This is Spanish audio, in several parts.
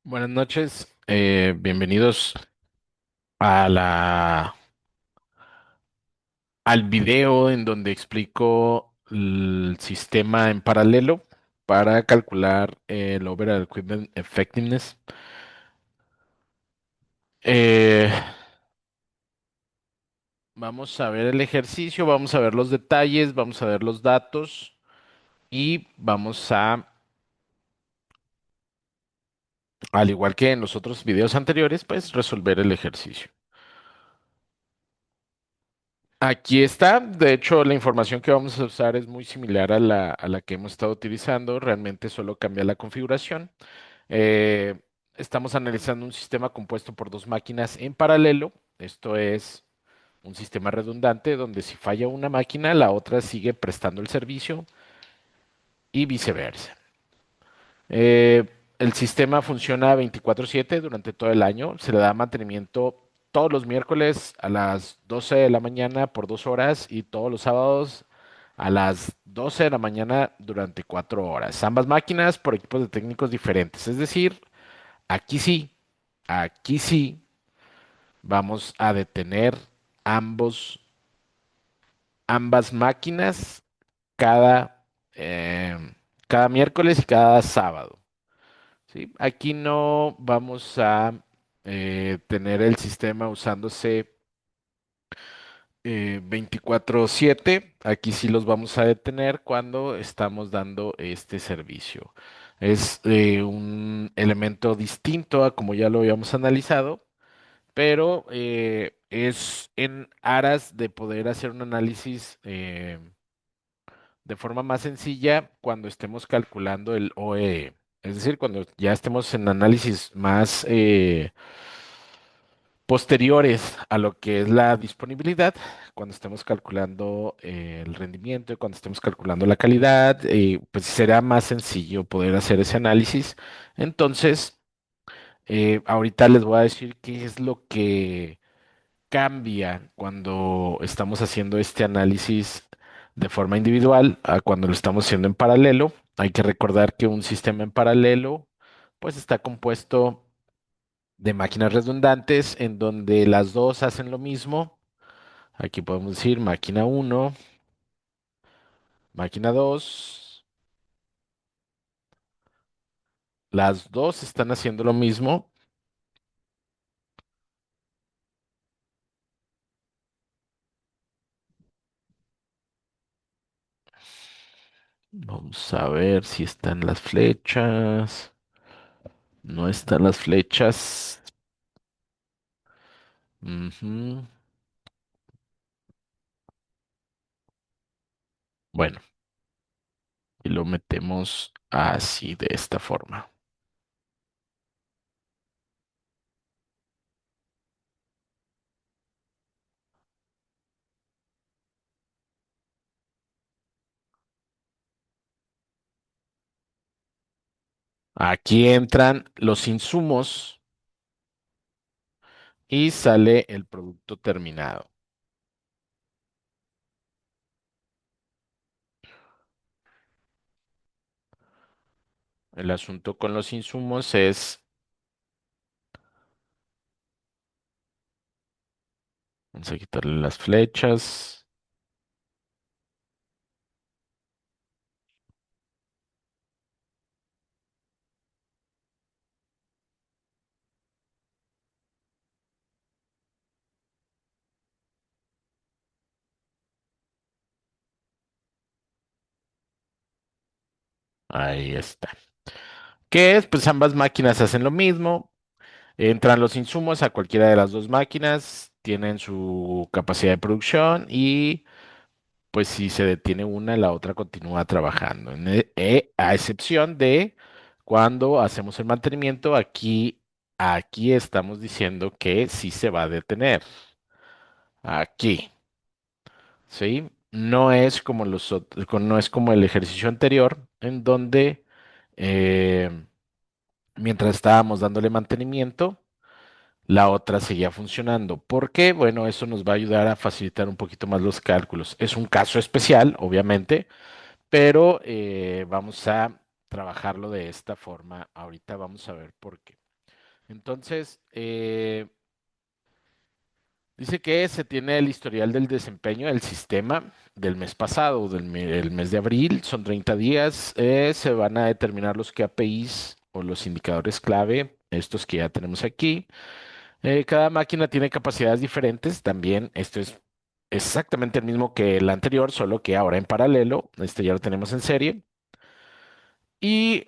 Buenas noches, bienvenidos a al video en donde explico el sistema en paralelo para calcular el Overall Equipment Effectiveness. Eh, Vamos a ver el ejercicio, vamos a ver los detalles, vamos a ver los datos y vamos al igual que en los otros videos anteriores, pues resolver el ejercicio. Aquí está. De hecho, la información que vamos a usar es muy similar a la que hemos estado utilizando. Realmente solo cambia la configuración. Eh, Estamos analizando un sistema compuesto por dos máquinas en paralelo. Esto es un sistema redundante donde si falla una máquina, la otra sigue prestando el servicio y viceversa. Eh, el sistema funciona 24/7 durante todo el año. Se le da mantenimiento todos los miércoles a las 12 de la mañana por 2 horas y todos los sábados a las 12 de la mañana durante 4 horas. Ambas máquinas por equipos de técnicos diferentes. Es decir, aquí sí vamos a detener ambos, ambas máquinas cada, cada miércoles y cada sábado. ¿Sí? Aquí no vamos a tener el sistema usándose 24/7. Aquí sí los vamos a detener cuando estamos dando este servicio. Es un elemento distinto a como ya lo habíamos analizado, pero es en aras de poder hacer un análisis de forma más sencilla cuando estemos calculando el OEE. Es decir, cuando ya estemos en análisis más posteriores a lo que es la disponibilidad, cuando estemos calculando el rendimiento y cuando estemos calculando la calidad, pues será más sencillo poder hacer ese análisis. Entonces, ahorita les voy a decir qué es lo que cambia cuando estamos haciendo este análisis de forma individual a cuando lo estamos haciendo en paralelo. Hay que recordar que un sistema en paralelo, pues está compuesto de máquinas redundantes en donde las dos hacen lo mismo. Aquí podemos decir máquina uno, máquina 2. Las dos están haciendo lo mismo. Vamos a ver si están las flechas. No están las flechas. Ujú. Bueno, y lo metemos así de esta forma. Aquí entran los insumos y sale el producto terminado. El asunto con los insumos es, vamos a quitarle las flechas. Ahí está. ¿Qué es? Pues ambas máquinas hacen lo mismo. Entran los insumos a cualquiera de las dos máquinas, tienen su capacidad de producción y pues si se detiene una, la otra continúa trabajando. A excepción de cuando hacemos el mantenimiento, aquí estamos diciendo que sí se va a detener. Aquí, ¿sí? No es como no es como el ejercicio anterior, en donde eh, mientras estábamos dándole mantenimiento, la otra seguía funcionando. ¿Por qué? Bueno, eso nos va a ayudar a facilitar un poquito más los cálculos. Es un caso especial, obviamente, pero vamos a trabajarlo de esta forma. Ahorita vamos a ver por qué. Entonces, dice que se tiene el historial del desempeño del sistema del mes pasado, el mes de abril, son 30 días. Se van a determinar los KPIs o los indicadores clave, estos que ya tenemos aquí. Cada máquina tiene capacidades diferentes, también esto es exactamente el mismo que el anterior, solo que ahora en paralelo, este ya lo tenemos en serie. Y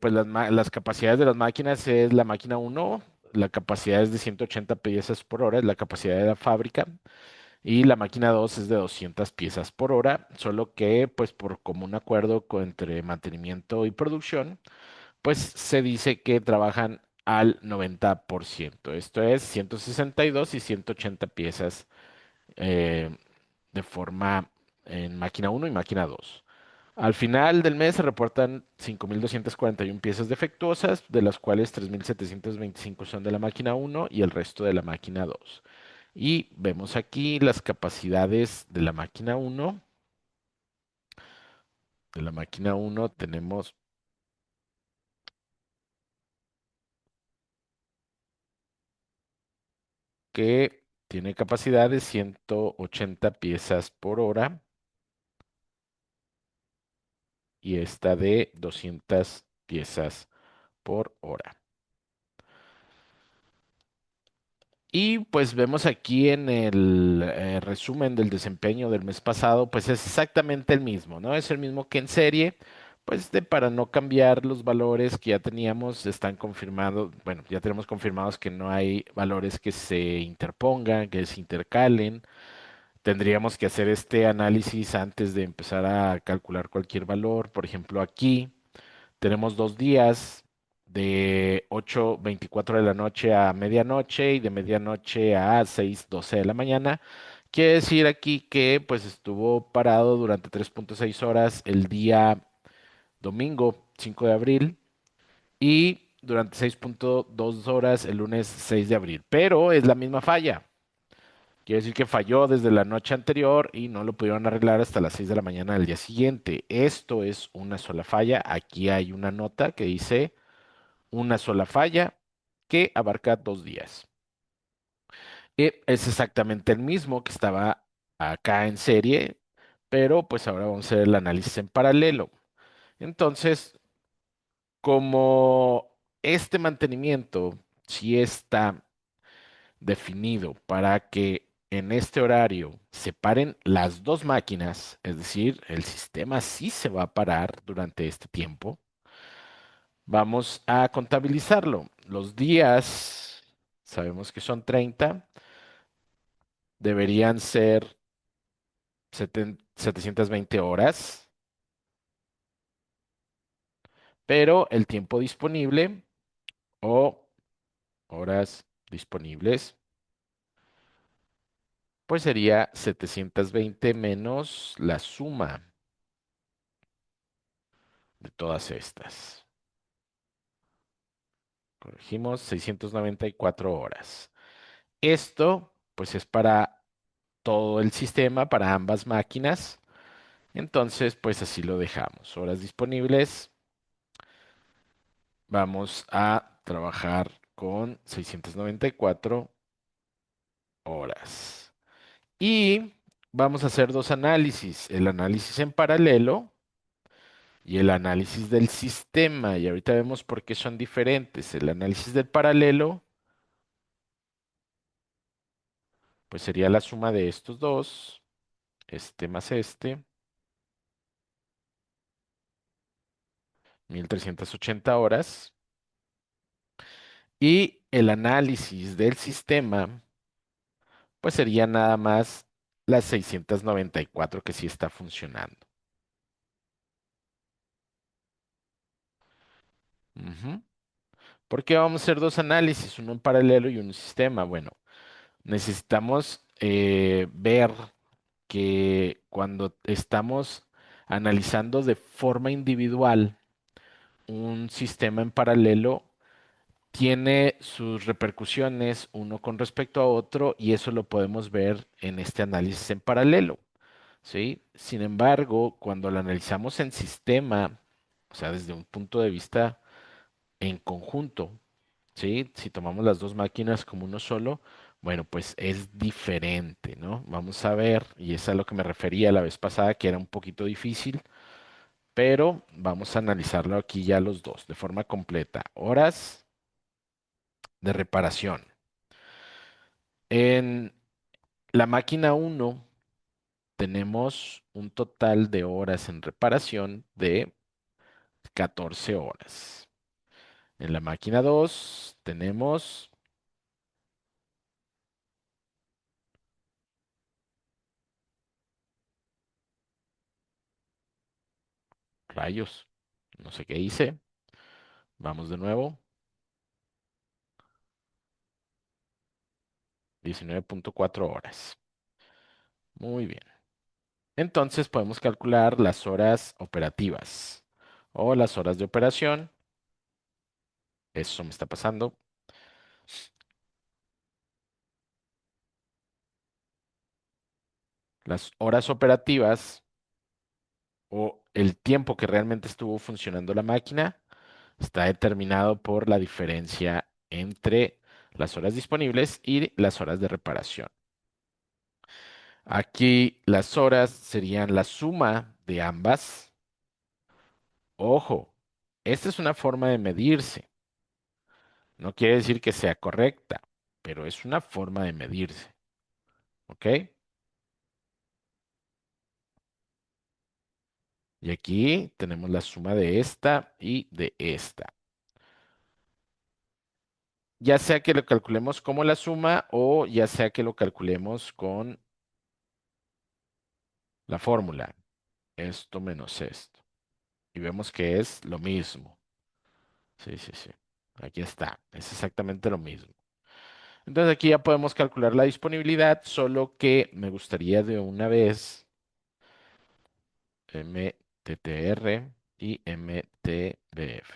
pues las capacidades de las máquinas es la máquina uno, la capacidad es de 180 piezas por hora, es la capacidad de la fábrica. Y la máquina 2 es de 200 piezas por hora, solo que pues por común acuerdo entre mantenimiento y producción, pues se dice que trabajan al 90%. Esto es 162 y 180 piezas eh, de forma en máquina uno y máquina 2. Al final del mes se reportan 5.241 piezas defectuosas, de las cuales 3.725 son de la máquina uno y el resto de la máquina 2. Y vemos aquí las capacidades de la máquina uno. De la máquina uno tenemos que tiene capacidad de 180 piezas por hora y esta de 200 piezas por hora. Y pues vemos aquí en el resumen del desempeño del mes pasado, pues es exactamente el mismo, ¿no? Es el mismo que en serie, pues para no cambiar los valores que ya teníamos, están confirmados, bueno, ya tenemos confirmados que no hay valores que se interpongan, que se intercalen. Tendríamos que hacer este análisis antes de empezar a calcular cualquier valor. Por ejemplo, aquí. Tenemos 2 días de 8:24 de la noche a medianoche y de medianoche a 6:12 de la mañana. Quiere decir aquí que pues estuvo parado durante 3.6 horas el día domingo 5 de abril y durante 6.2 horas el lunes 6 de abril. Pero es la misma falla. Quiere decir que falló desde la noche anterior y no lo pudieron arreglar hasta las 6 de la mañana del día siguiente. Esto es una sola falla. Aquí hay una nota que dice una sola falla que abarca 2 días. Y es exactamente el mismo que estaba acá en serie, pero pues ahora vamos a hacer el análisis en paralelo. Entonces, como este mantenimiento sí está definido para que en este horario se paren las dos máquinas, es decir, el sistema sí se va a parar durante este tiempo. Vamos a contabilizarlo. Los días, sabemos que son 30, deberían ser 720 horas, pero el tiempo disponible o horas disponibles, pues sería 720 menos la suma de todas estas. Corregimos 694 horas. Esto, pues es para todo el sistema, para ambas máquinas. Entonces, pues así lo dejamos. Horas disponibles. Vamos a trabajar con 694 horas. Y vamos a hacer dos análisis. El análisis en paralelo y el análisis del sistema. Y ahorita vemos por qué son diferentes. El análisis del paralelo, pues sería la suma de estos dos. Este más este. 1.380 horas. Y el análisis del sistema, pues sería nada más las 694 que sí está funcionando. Ujú. ¿Por qué vamos a hacer dos análisis, uno en paralelo y uno en sistema? Bueno, necesitamos ver que cuando estamos analizando de forma individual un sistema en paralelo, tiene sus repercusiones uno con respecto a otro y eso lo podemos ver en este análisis en paralelo, ¿sí? Sin embargo, cuando lo analizamos en sistema, o sea, desde un punto de vista en conjunto, ¿sí? Si tomamos las dos máquinas como uno solo, bueno, pues es diferente, ¿no? Vamos a ver, y es a lo que me refería la vez pasada, que era un poquito difícil, pero vamos a analizarlo aquí ya los dos, de forma completa. Horas de reparación. En la máquina uno tenemos un total de horas en reparación de 14 horas. En la máquina 2 tenemos rayos. No sé qué hice. Vamos de nuevo. 19.4 horas. Muy bien. Entonces podemos calcular las horas operativas o las horas de operación. Eso me está pasando. Las horas operativas o el tiempo que realmente estuvo funcionando la máquina está determinado por la diferencia entre las horas disponibles y las horas de reparación. Aquí las horas serían la suma de ambas. Ojo, esta es una forma de medirse. No quiere decir que sea correcta, pero es una forma de medirse. ¿Ok? Y aquí tenemos la suma de esta y de esta. Ya sea que lo calculemos como la suma o ya sea que lo calculemos con la fórmula. Esto menos esto. Y vemos que es lo mismo. Sí, sí, sí. Aquí está. Es exactamente lo mismo. Entonces aquí ya podemos calcular la disponibilidad, solo que me gustaría de una vez MTTR y MTBF.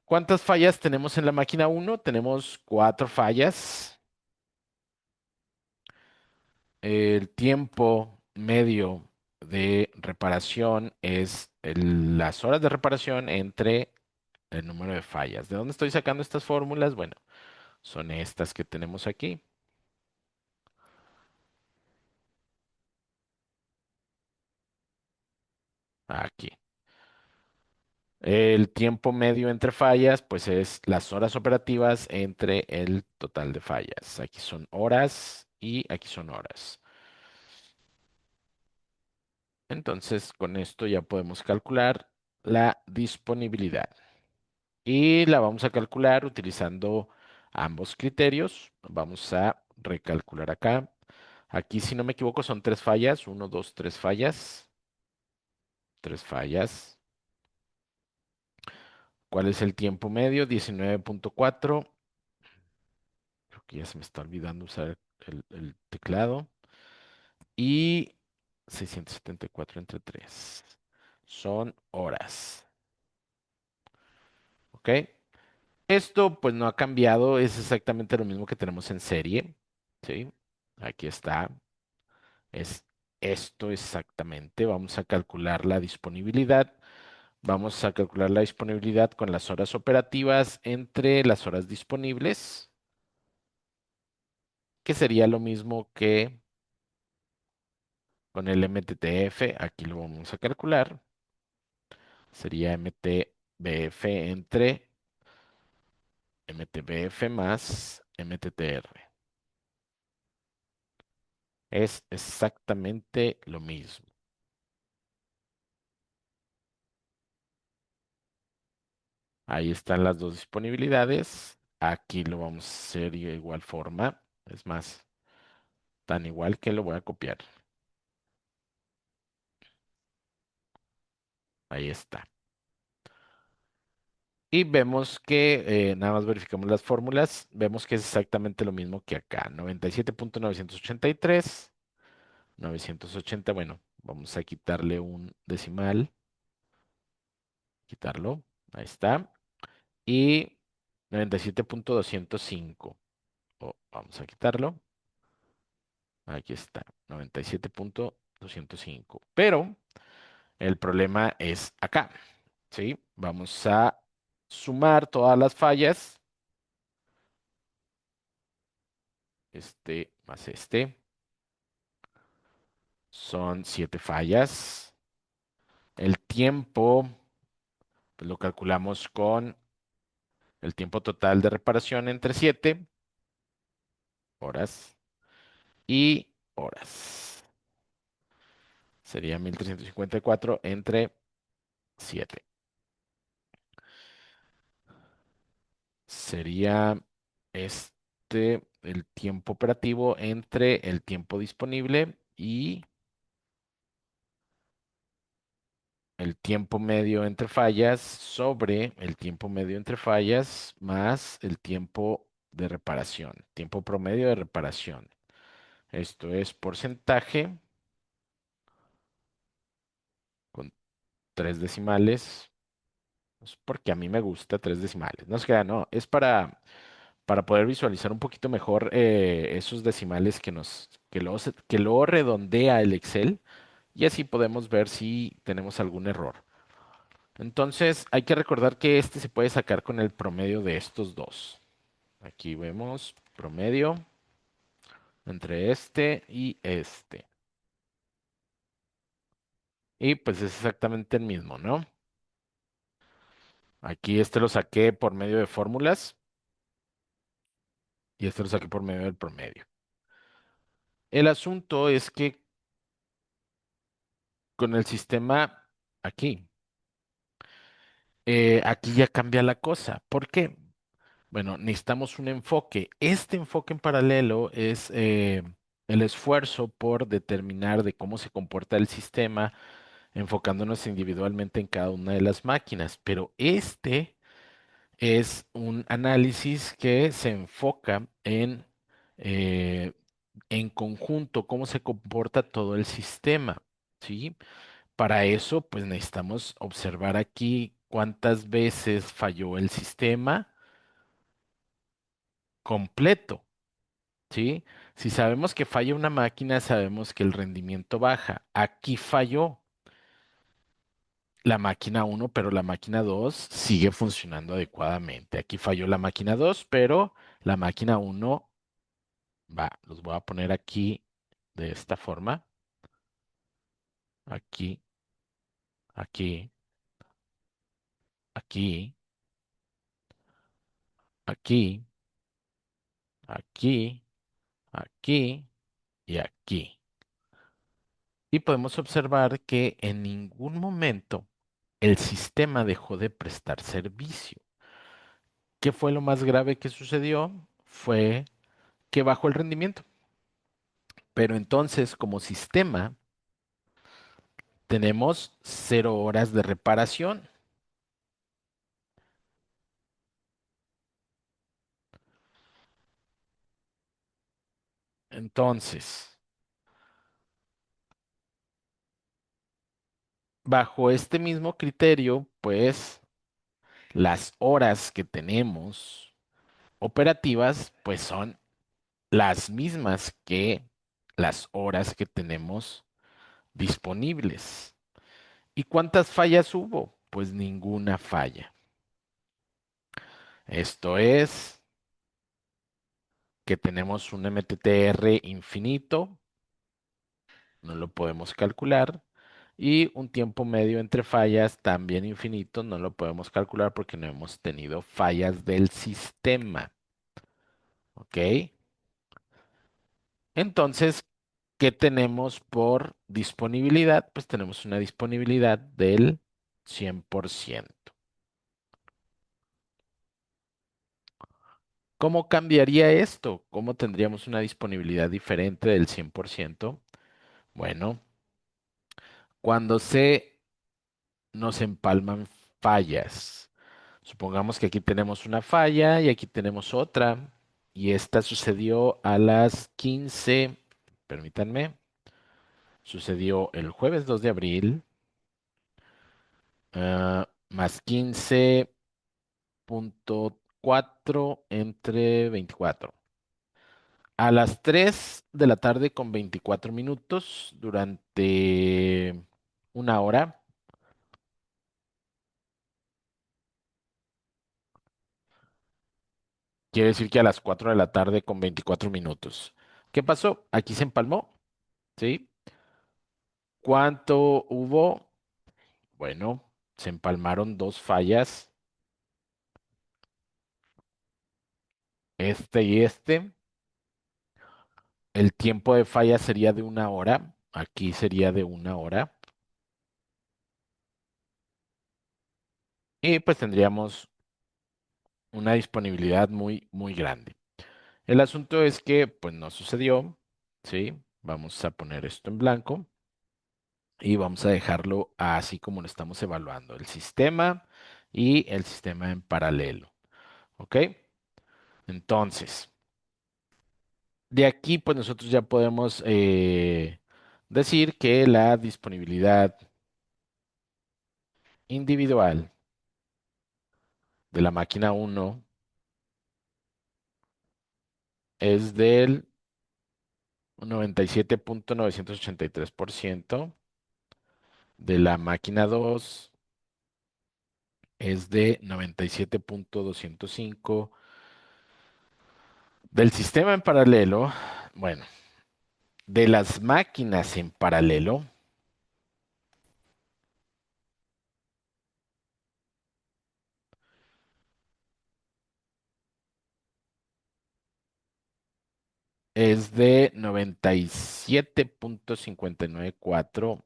¿Cuántas fallas tenemos en la máquina uno? Tenemos 4 fallas. El tiempo medio de reparación es las horas de reparación entre el número de fallas. ¿De dónde estoy sacando estas fórmulas? Bueno, son estas que tenemos aquí. Aquí. El tiempo medio entre fallas, pues es las horas operativas entre el total de fallas. Aquí son horas y aquí son horas. Entonces, con esto ya podemos calcular la disponibilidad. Y la vamos a calcular utilizando ambos criterios. Vamos a recalcular acá. Aquí, si no me equivoco, son 3 fallas. Uno, dos, 3 fallas. 3 fallas. ¿Cuál es el tiempo medio? 19.4. Creo que ya se me está olvidando usar el teclado. Y 674 entre 3. Son horas. ¿Ok? Esto pues no ha cambiado. Es exactamente lo mismo que tenemos en serie. ¿Sí? Aquí está. Es esto exactamente. Vamos a calcular la disponibilidad. Vamos a calcular la disponibilidad con las horas operativas entre las horas disponibles, que sería lo mismo que con el MTTF. Aquí lo vamos a calcular. Sería MTBF entre MTBF más MTTR. Es exactamente lo mismo. Ahí están las dos disponibilidades. Aquí lo vamos a hacer de igual forma. Es más, tan igual que lo voy a copiar. Ahí está. Y vemos que, nada más verificamos las fórmulas, vemos que es exactamente lo mismo que acá. 97.983, 980, bueno, vamos a quitarle un decimal, quitarlo, ahí está. Y 97.205, vamos a quitarlo, aquí está, 97.205. Pero el problema es acá, ¿sí? Vamos a sumar todas las fallas, este más este, son 7 fallas. El tiempo, pues lo calculamos con el tiempo total de reparación entre 7 horas y horas. Sería 1354 entre 7. Sería el tiempo operativo entre el tiempo disponible y el tiempo medio entre fallas sobre el tiempo medio entre fallas más el tiempo de reparación, tiempo promedio de reparación. Esto es porcentaje con 3 decimales. Es porque a mí me gusta 3 decimales. No es que no, es para poder visualizar un poquito mejor esos decimales que luego redondea el Excel y así podemos ver si tenemos algún error. Entonces hay que recordar que este se puede sacar con el promedio de estos dos. Aquí vemos promedio entre este y este. Y pues es exactamente el mismo, ¿no? Aquí este lo saqué por medio de fórmulas y este lo saqué por medio del promedio. El asunto es que con el sistema aquí, aquí ya cambia la cosa. ¿Por qué? Bueno, necesitamos un enfoque. Este enfoque en paralelo es el esfuerzo por determinar de cómo se comporta el sistema, enfocándonos individualmente en cada una de las máquinas. Pero este es un análisis que se enfoca eh, en conjunto, cómo se comporta todo el sistema. ¿Sí? Para eso, pues necesitamos observar aquí cuántas veces falló el sistema completo, ¿sí? Si sabemos que falla una máquina, sabemos que el rendimiento baja. Aquí falló la máquina uno, pero la máquina 2 sigue funcionando adecuadamente. Aquí falló la máquina 2, pero la máquina uno va. Los voy a poner aquí de esta forma. Aquí, aquí, aquí, aquí, aquí, aquí y aquí. Y podemos observar que en ningún momento el sistema dejó de prestar servicio. ¿Qué fue lo más grave que sucedió? Fue que bajó el rendimiento. Pero entonces, como sistema, tenemos 0 horas de reparación. Entonces, bajo este mismo criterio, pues las horas que tenemos operativas, pues son las mismas que las horas que tenemos disponibles. ¿Y cuántas fallas hubo? Pues ninguna falla. Esto es que tenemos un MTTR infinito, no lo podemos calcular, y un tiempo medio entre fallas también infinito, no lo podemos calcular porque no hemos tenido fallas del sistema. ¿Ok? Entonces, ¿qué tenemos por disponibilidad? Pues tenemos una disponibilidad del 100%. ¿Cómo cambiaría esto? ¿Cómo tendríamos una disponibilidad diferente del 100%? Bueno, cuando se nos empalman fallas. Supongamos que aquí tenemos una falla y aquí tenemos otra. Y esta sucedió a las 15, permítanme, sucedió el jueves 2 de abril, más 15.4 entre 24. A las 3 de la tarde con 24 minutos durante una hora Quiere decir que a las 4 de la tarde con 24 minutos. ¿Qué pasó? Aquí se empalmó, ¿sí? ¿Cuánto hubo? Bueno, se empalmaron dos fallas, este y este. El tiempo de falla sería de una hora. Aquí sería de una hora. Y pues tendríamos una disponibilidad muy, muy grande. El asunto es que pues no sucedió, ¿sí? Vamos a poner esto en blanco y vamos a dejarlo así como lo estamos evaluando, el sistema y el sistema en paralelo, ¿ok? Entonces, de aquí pues nosotros ya podemos decir que la disponibilidad individual de la máquina uno es del 97.983%, de la máquina 2 es de 97.205, del sistema en paralelo, bueno, de las máquinas en paralelo es de 97.594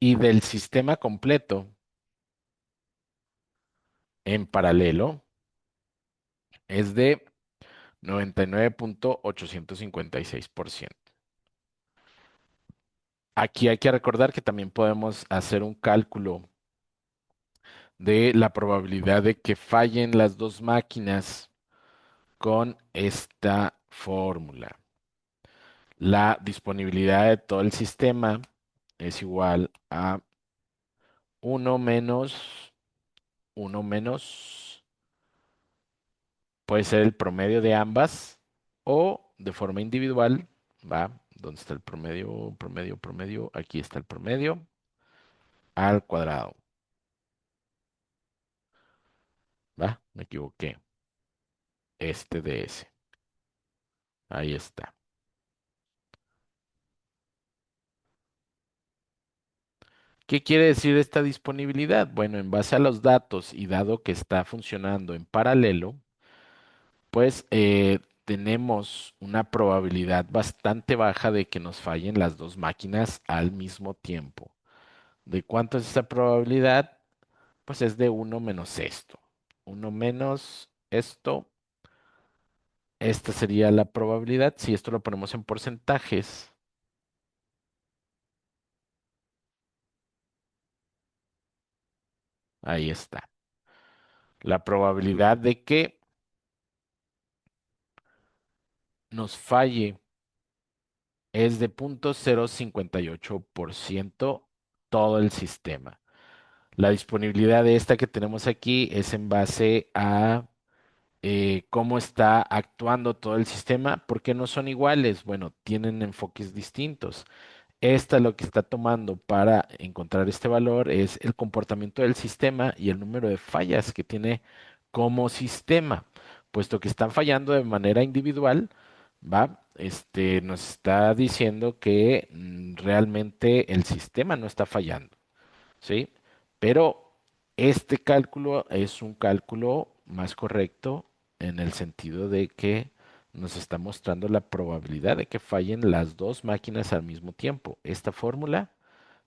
y del sistema completo en paralelo es de 99.856%. Aquí hay que recordar que también podemos hacer un cálculo de la probabilidad de que fallen las dos máquinas con esta fórmula. La disponibilidad de todo el sistema es igual a uno menos, puede ser el promedio de ambas o de forma individual, ¿va? ¿Dónde está el promedio? Promedio, promedio. Aquí está el promedio al cuadrado, ¿va? Me equivoqué. Este de ese. Ahí está. ¿Qué quiere decir esta disponibilidad? Bueno, en base a los datos y dado que está funcionando en paralelo, pues tenemos una probabilidad bastante baja de que nos fallen las dos máquinas al mismo tiempo. ¿De cuánto es esa probabilidad? Pues es de uno menos esto. Uno menos esto. Esta sería la probabilidad. Si esto lo ponemos en porcentajes, ahí está. La probabilidad de que nos falle es de 0.058% todo el sistema. La disponibilidad de esta que tenemos aquí es en base a cómo está actuando todo el sistema, porque no son iguales. Bueno, tienen enfoques distintos. Esta lo que está tomando para encontrar este valor es el comportamiento del sistema y el número de fallas que tiene como sistema, puesto que están fallando de manera individual, ¿va? Nos está diciendo que realmente el sistema no está fallando. ¿Sí? Pero este cálculo es un cálculo más correcto en el sentido de que nos está mostrando la probabilidad de que fallen las dos máquinas al mismo tiempo. Esta fórmula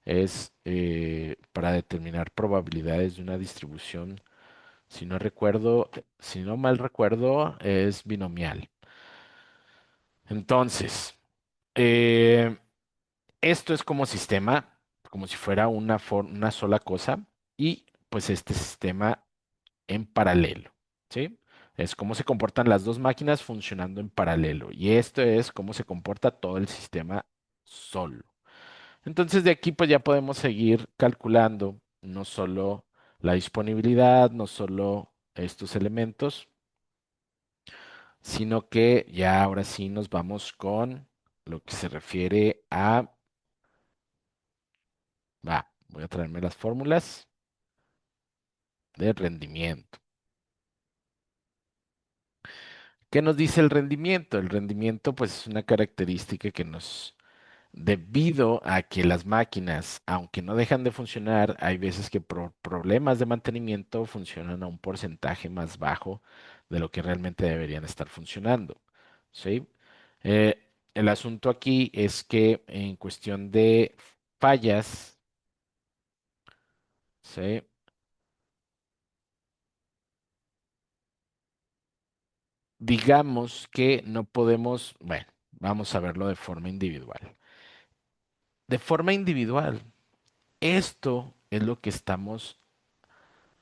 es para determinar probabilidades de una distribución, si no recuerdo, si no mal recuerdo, es binomial. Entonces, eh, esto es como sistema, como si fuera una sola cosa, y pues este sistema en paralelo, ¿sí? Es cómo se comportan las dos máquinas funcionando en paralelo, y esto es cómo se comporta todo el sistema solo. Entonces de aquí pues ya podemos seguir calculando no solo la disponibilidad, no solo estos elementos, sino que ya ahora sí nos vamos con lo que se refiere a, va, voy a traerme las fórmulas de rendimiento. ¿Qué nos dice el rendimiento? El rendimiento, pues, es una característica que nos, debido a que las máquinas, aunque no dejan de funcionar, hay veces que por problemas de mantenimiento funcionan a un porcentaje más bajo de lo que realmente deberían estar funcionando. ¿Sí? El asunto aquí es que en cuestión de fallas, ¿sí? Digamos que no podemos, bueno, vamos a verlo de forma individual. De forma individual, esto es lo que estamos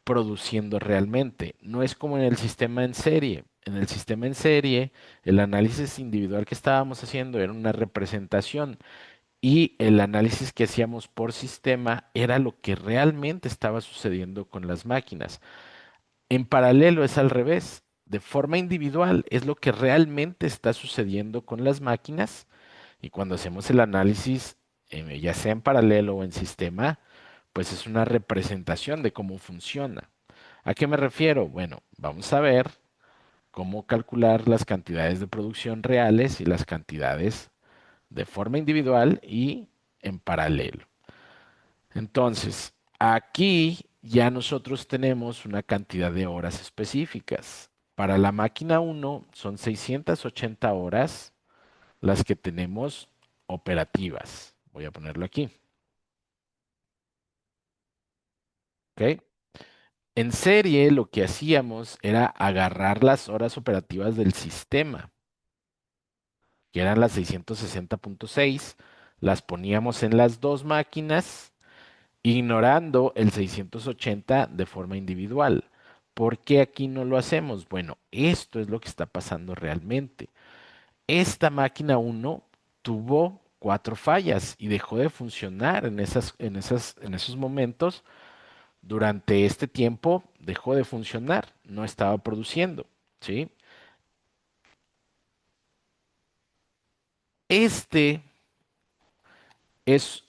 produciendo realmente. No es como en el sistema en serie. En el sistema en serie, el análisis individual que estábamos haciendo era una representación y el análisis que hacíamos por sistema era lo que realmente estaba sucediendo con las máquinas. En paralelo es al revés. De forma individual es lo que realmente está sucediendo con las máquinas y cuando hacemos el análisis, ya sea en paralelo o en sistema, pues es una representación de cómo funciona. ¿A qué me refiero? Bueno, vamos a ver cómo calcular las cantidades de producción reales y las cantidades de forma individual y en paralelo. Entonces, aquí ya nosotros tenemos una cantidad de horas específicas. Para la máquina uno son 680 horas las que tenemos operativas. Voy a ponerlo aquí. ¿Ok? En serie lo que hacíamos era agarrar las horas operativas del sistema, que eran las 660.6, las poníamos en las dos máquinas, ignorando el 680 de forma individual. ¿Por qué aquí no lo hacemos? Bueno, esto es lo que está pasando realmente. Esta máquina uno tuvo cuatro fallas y dejó de funcionar en esos momentos. Durante este tiempo dejó de funcionar, no estaba produciendo, ¿sí? Este es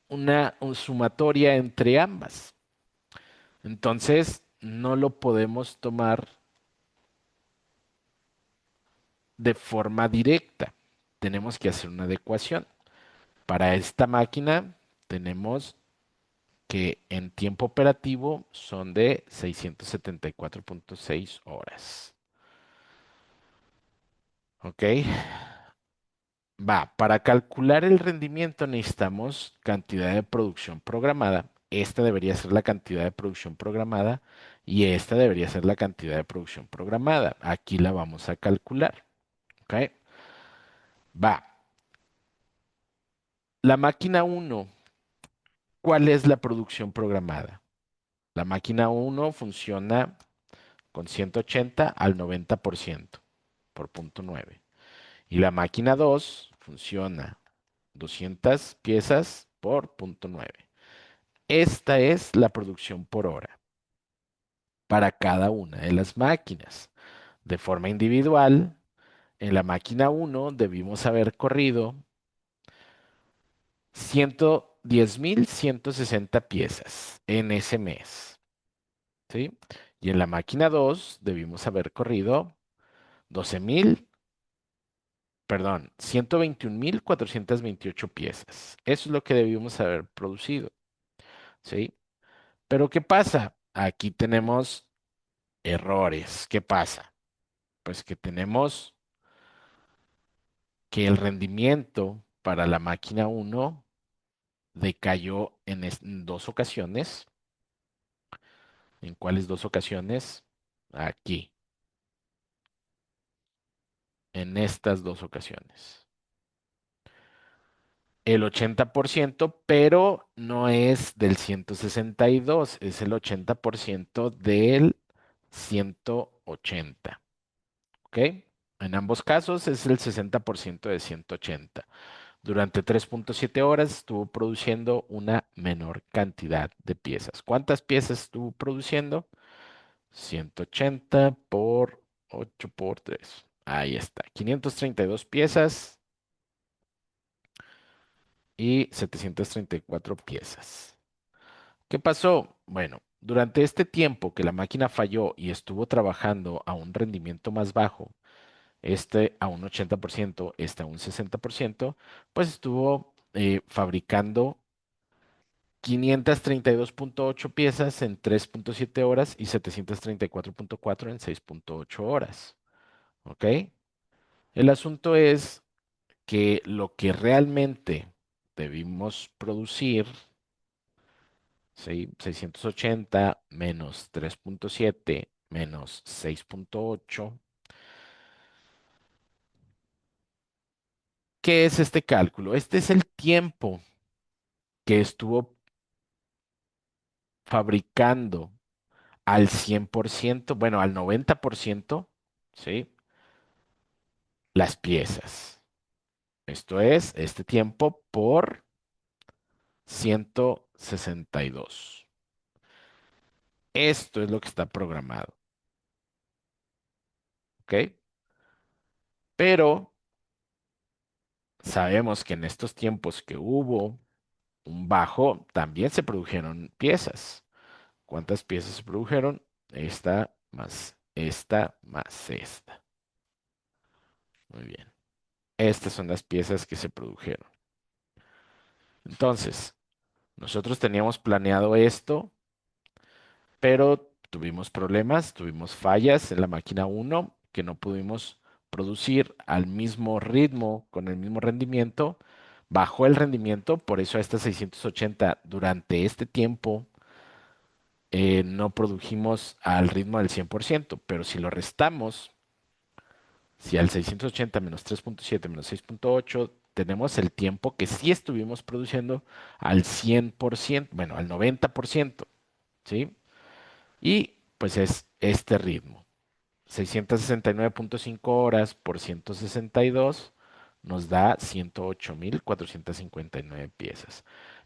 una sumatoria entre ambas. Entonces, no lo podemos tomar de forma directa. Tenemos que hacer una adecuación. Para esta máquina tenemos que en tiempo operativo son de 674.6 horas. ¿Ok? Va, para calcular el rendimiento necesitamos cantidad de producción programada. Esta debería ser la cantidad de producción programada y esta debería ser la cantidad de producción programada. Aquí la vamos a calcular. ¿Ok? Va. La máquina uno, ¿cuál es la producción programada? La máquina uno funciona con 180 al 90% por punto 9. Y la máquina 2 funciona 200 piezas por punto 9. Esta es la producción por hora para cada una de las máquinas. De forma individual, en la máquina uno debimos haber corrido 110.160 piezas en ese mes, ¿sí? Y en la máquina 2 debimos haber corrido 12.000, perdón, 121.428 piezas. Eso es lo que debimos haber producido, ¿sí? Pero ¿qué pasa? Aquí tenemos errores. ¿Qué pasa? Pues que tenemos que el rendimiento para la máquina uno decayó en dos ocasiones. ¿En cuáles dos ocasiones? Aquí, en estas dos ocasiones. El 80%, pero no es del 162, es el 80% del 180. ¿Ok? En ambos casos es el 60% de 180. Durante 3.7 horas estuvo produciendo una menor cantidad de piezas. ¿Cuántas piezas estuvo produciendo? 180 por 8 por 3. Ahí está. 532 piezas y 734 piezas. ¿Qué pasó? Bueno, durante este tiempo que la máquina falló y estuvo trabajando a un rendimiento más bajo, este a un 80%, este a un 60%, pues estuvo fabricando 532.8 piezas en 3.7 horas y 734.4 en 6.8 horas. ¿Ok? El asunto es que lo que realmente debimos producir, ¿sí? 680 menos 3.7 menos 6.8. ¿Qué es este cálculo? Este es el tiempo que estuvo fabricando al 100%, bueno, al 90%, ¿sí? Las piezas. Esto es este tiempo por 162. Esto es lo que está programado, ¿ok? Pero sabemos que en estos tiempos que hubo un bajo, también se produjeron piezas. ¿Cuántas piezas se produjeron? Esta más esta. Muy bien. Estas son las piezas que se produjeron. Entonces, nosotros teníamos planeado esto, pero tuvimos problemas, tuvimos fallas en la máquina uno que no pudimos producir al mismo ritmo, con el mismo rendimiento. Bajó el rendimiento, por eso a estas 680 durante este tiempo no produjimos al ritmo del 100%, pero si lo restamos, si al 680 menos 3.7 menos 6.8 tenemos el tiempo que sí estuvimos produciendo al 100%, bueno, al 90%, ¿sí? Y pues es este ritmo. 669.5 horas por 162 nos da 108.459 piezas.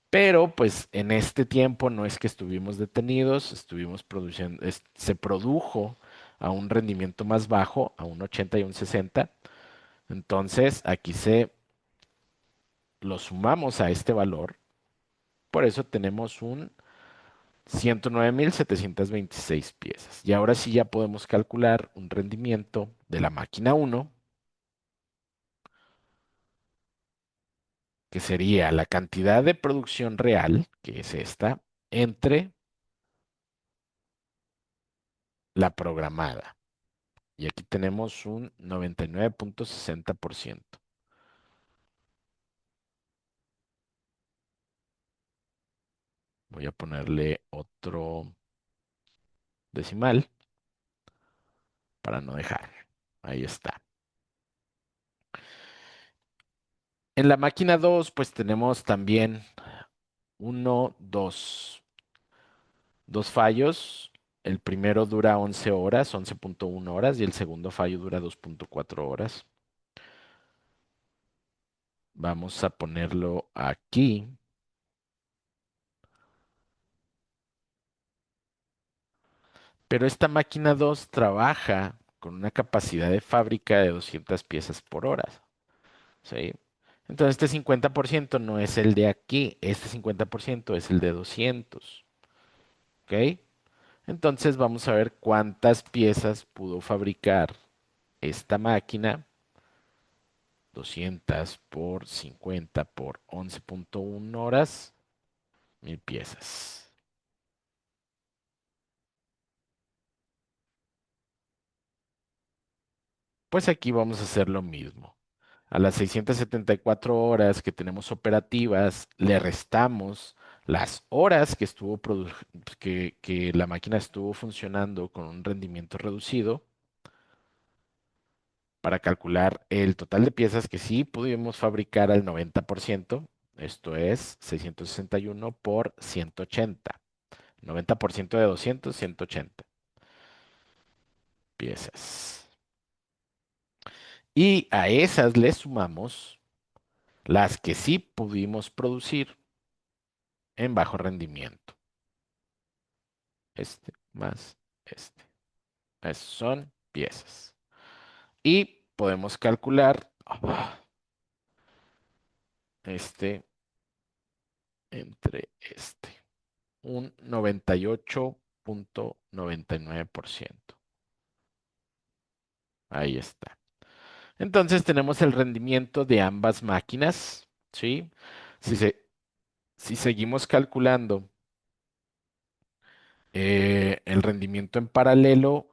Pero pues en este tiempo no es que estuvimos detenidos, estuvimos produciendo, se produjo a un rendimiento más bajo, a un 80 y un 60. Entonces aquí se lo sumamos a este valor. Por eso tenemos un 109.726 piezas. Y ahora sí ya podemos calcular un rendimiento de la máquina uno, que sería la cantidad de producción real, que es esta, entre la programada. Y aquí tenemos un 99.60%. Voy a ponerle otro decimal para no dejar. Ahí está. En la máquina 2, pues tenemos también uno, dos fallos. El primero dura 11 horas, 11.1 horas, y el segundo fallo dura 2.4 horas. Vamos a ponerlo aquí. Pero esta máquina 2 trabaja con una capacidad de fábrica de 200 piezas por hora, ¿sí? Entonces este 50% no es el de aquí, este 50% es el de 200, ¿ok? Entonces vamos a ver cuántas piezas pudo fabricar esta máquina. 200 por 50 por 11.1 horas, 1000 piezas. Pues aquí vamos a hacer lo mismo. A las 674 horas que tenemos operativas, le restamos las horas que que la máquina estuvo funcionando con un rendimiento reducido para calcular el total de piezas que sí pudimos fabricar al 90%. Esto es 661 por 180. 90% de 200, 180 piezas. Y a esas le sumamos las que sí pudimos producir en bajo rendimiento. Este más este. Esas son piezas. Y podemos calcular este entre este. Un 98.99%. Ahí está. Entonces tenemos el rendimiento de ambas máquinas, ¿sí? Si, si seguimos calculando el rendimiento en paralelo,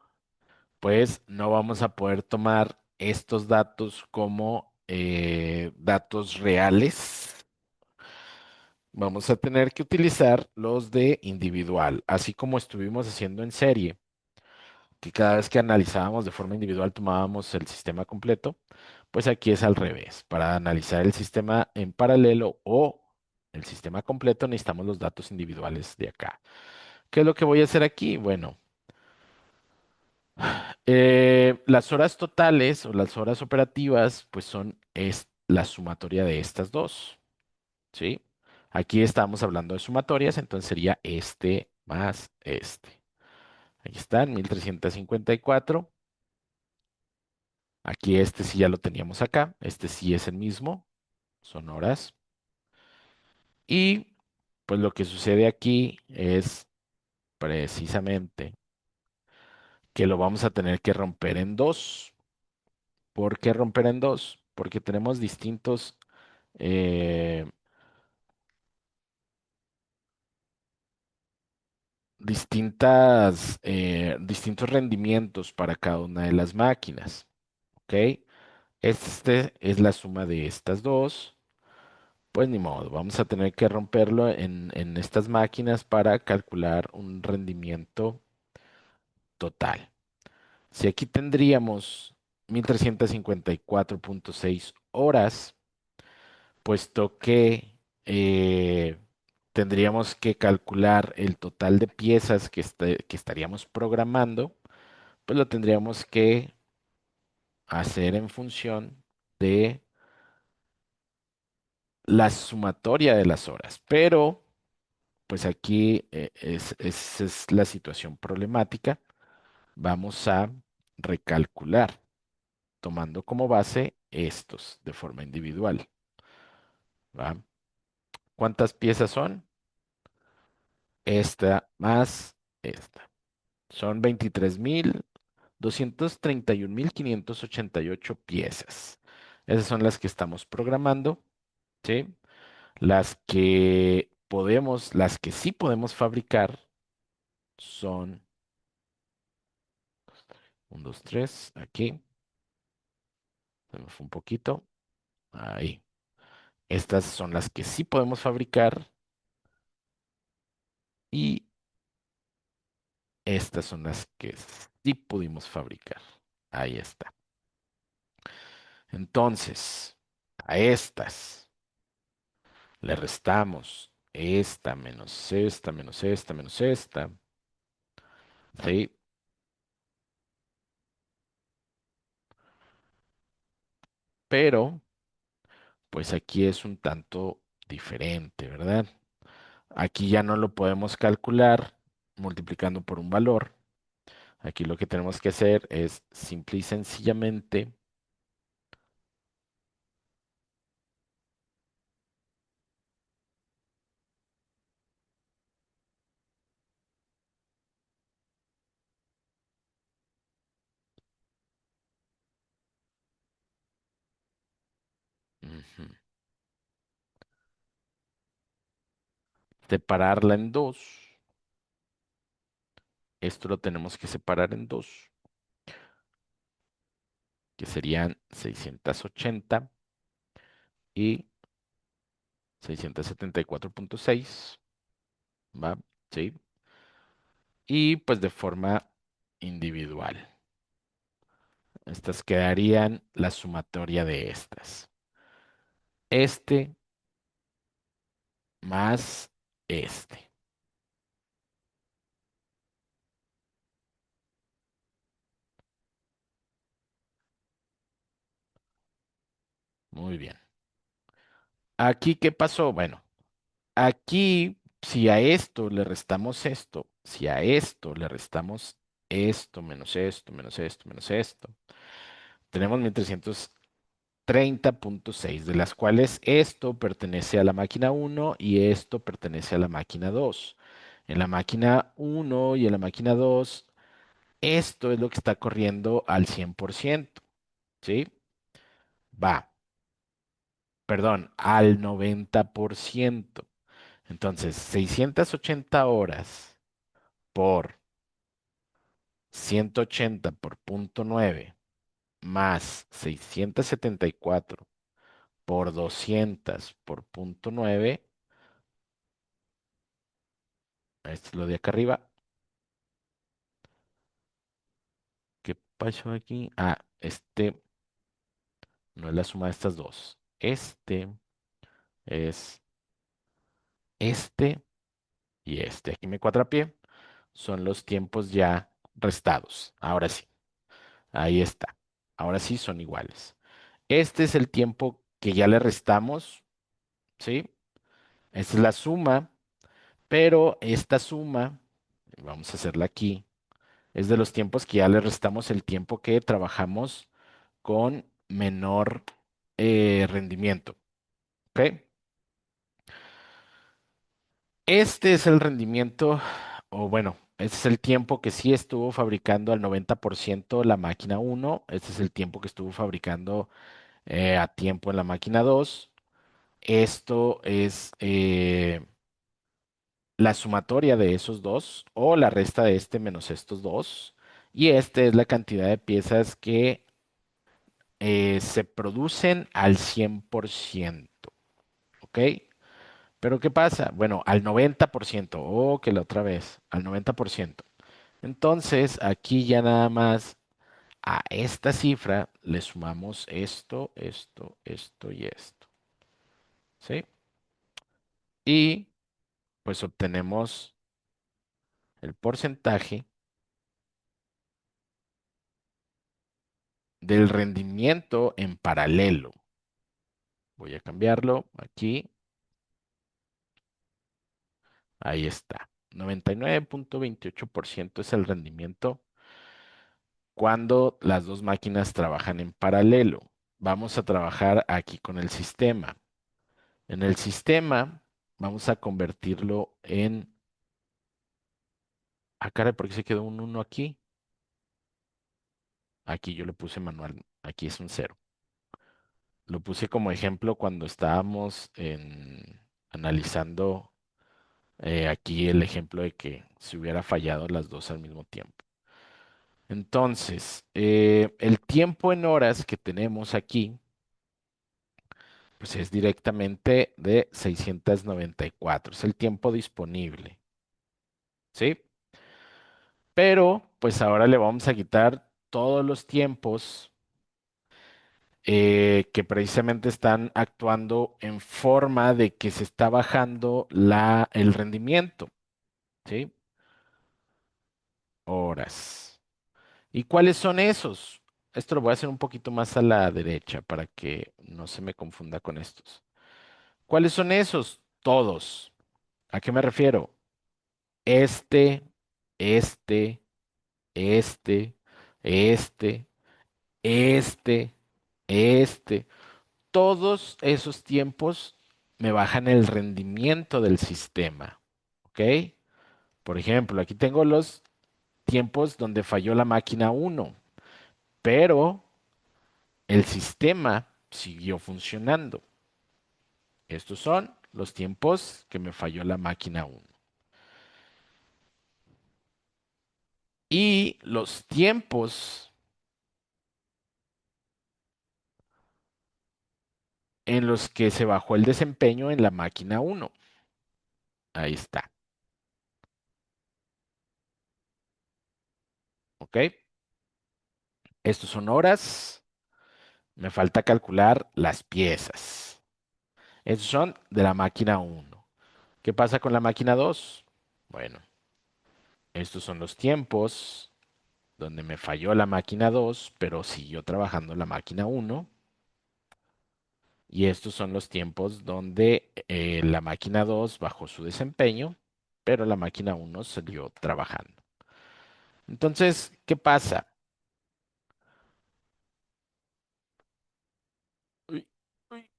pues no vamos a poder tomar estos datos como datos reales. Vamos a tener que utilizar los de individual, así como estuvimos haciendo en serie, que cada vez que analizábamos de forma individual tomábamos el sistema completo, pues aquí es al revés. Para analizar el sistema en paralelo o el sistema completo necesitamos los datos individuales de acá. ¿Qué es lo que voy a hacer aquí? Bueno, las horas totales o las horas operativas, pues son es la sumatoria de estas dos, ¿sí? Aquí estamos hablando de sumatorias, entonces sería este más este. Aquí están, 1354. Aquí este sí ya lo teníamos acá. Este sí es el mismo. Son horas. Y pues lo que sucede aquí es precisamente que lo vamos a tener que romper en dos. ¿Por qué romper en dos? Porque tenemos eh, distintos rendimientos para cada una de las máquinas. ¿Ok? Este es la suma de estas dos. Pues ni modo, vamos a tener que romperlo en estas máquinas para calcular un rendimiento total. Si aquí tendríamos 1354,6 horas, puesto que tendríamos que calcular el total de piezas que estaríamos programando, pues lo tendríamos que hacer en función de la sumatoria de las horas. Pero, pues aquí es la situación problemática. Vamos a recalcular, tomando como base estos de forma individual. ¿Va? ¿Cuántas piezas son? Esta más esta. Son 23.231.588 piezas. Esas son las que estamos programando, ¿sí? Las que sí podemos fabricar son 1, 2, 3, aquí. Se me fue un poquito. Ahí. Estas son las que sí podemos fabricar y estas son las que sí pudimos fabricar. Ahí está. Entonces, a estas le restamos esta menos esta menos esta menos esta. ¿Sí? Pero, pues aquí es un tanto diferente, ¿verdad? Aquí ya no lo podemos calcular multiplicando por un valor. Aquí lo que tenemos que hacer es simple y sencillamente, ujú, separarla en dos. Esto lo tenemos que separar en dos, que serían 680 y 674,6, ¿va? Sí. Y pues de forma individual. Estas quedarían la sumatoria de estas. Este más este. Muy bien. Aquí, ¿qué pasó? Bueno, aquí, si a esto le restamos esto, si a esto le restamos esto, menos esto, menos esto, menos esto, tenemos 1330,6, de las cuales esto pertenece a la máquina uno y esto pertenece a la máquina 2. En la máquina uno y en la máquina 2, esto es lo que está corriendo al 100%, ¿sí? va, perdón, al 90%. Entonces, 680 horas por 180 por punto 9 más 674 por 200 por punto 9. Esto es lo de acá arriba. ¿Qué pasó aquí? Ah, este no es la suma de estas dos. Este es este y este. Aquí me cuatrapié. Son los tiempos ya restados. Ahora sí, ahí está. Ahora sí son iguales. Este es el tiempo que ya le restamos, ¿sí? Esta es la suma, pero esta suma, vamos a hacerla aquí, es de los tiempos que ya le restamos el tiempo que trabajamos con menor rendimiento, ¿ok? Este es el rendimiento, o bueno, este es el tiempo que sí estuvo fabricando al 90% la máquina uno. Este es el tiempo que estuvo fabricando a tiempo en la máquina 2. Esto es la sumatoria de esos dos o la resta de este menos estos dos. Y este es la cantidad de piezas que se producen al 100%. ¿Ok? Pero ¿qué pasa? Bueno, al 90%. Oh, que la otra vez, al 90%. Entonces, aquí ya nada más a esta cifra le sumamos esto, esto, esto y esto. ¿Sí? Y pues obtenemos el porcentaje del rendimiento en paralelo. Voy a cambiarlo aquí. Ahí está. 99.28% es el rendimiento cuando las dos máquinas trabajan en paralelo. Vamos a trabajar aquí con el sistema. En el sistema vamos a convertirlo en... Ah, caray, ¿por qué se quedó un uno aquí? Aquí yo le puse manual. Aquí es un cero. Lo puse como ejemplo cuando estábamos analizando aquí el ejemplo de que se hubiera fallado las dos al mismo tiempo. Entonces, el tiempo en horas que tenemos aquí, pues es directamente de 694. Es el tiempo disponible, ¿sí? Pero, pues ahora le vamos a quitar todos los tiempos que precisamente están actuando en forma de que se está bajando el rendimiento, ¿sí? Horas. ¿Y cuáles son esos? Esto lo voy a hacer un poquito más a la derecha para que no se me confunda con estos. ¿Cuáles son esos? Todos. ¿A qué me refiero? Este, este, este, este, este, este. Todos esos tiempos me bajan el rendimiento del sistema. ¿Ok? Por ejemplo, aquí tengo los tiempos donde falló la máquina uno, pero el sistema siguió funcionando. Estos son los tiempos que me falló la máquina uno. Y los tiempos en los que se bajó el desempeño en la máquina uno. Ahí está. ¿Ok? Estos son horas. Me falta calcular las piezas. Estos son de la máquina uno. ¿Qué pasa con la máquina 2? Bueno, estos son los tiempos donde me falló la máquina 2, pero siguió trabajando la máquina uno. Y estos son los tiempos donde la máquina 2 bajó su desempeño, pero la máquina uno siguió trabajando. Entonces, ¿qué pasa? Uy, uy.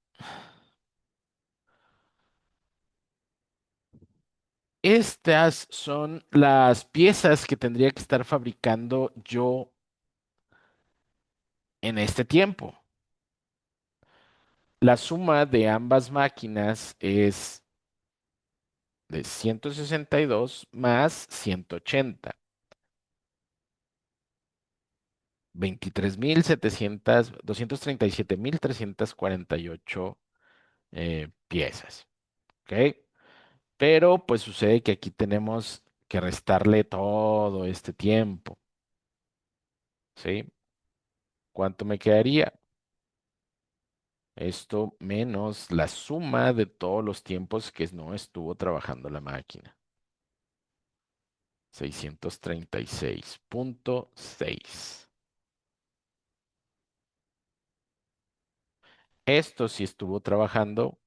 Estas son las piezas que tendría que estar fabricando yo en este tiempo. La suma de ambas máquinas es de 162 más 180, 237.348 piezas. ¿Ok? Pero pues sucede que aquí tenemos que restarle todo este tiempo. ¿Sí? ¿Cuánto me quedaría? Esto menos la suma de todos los tiempos que no estuvo trabajando la máquina. 636.6. Esto sí estuvo trabajando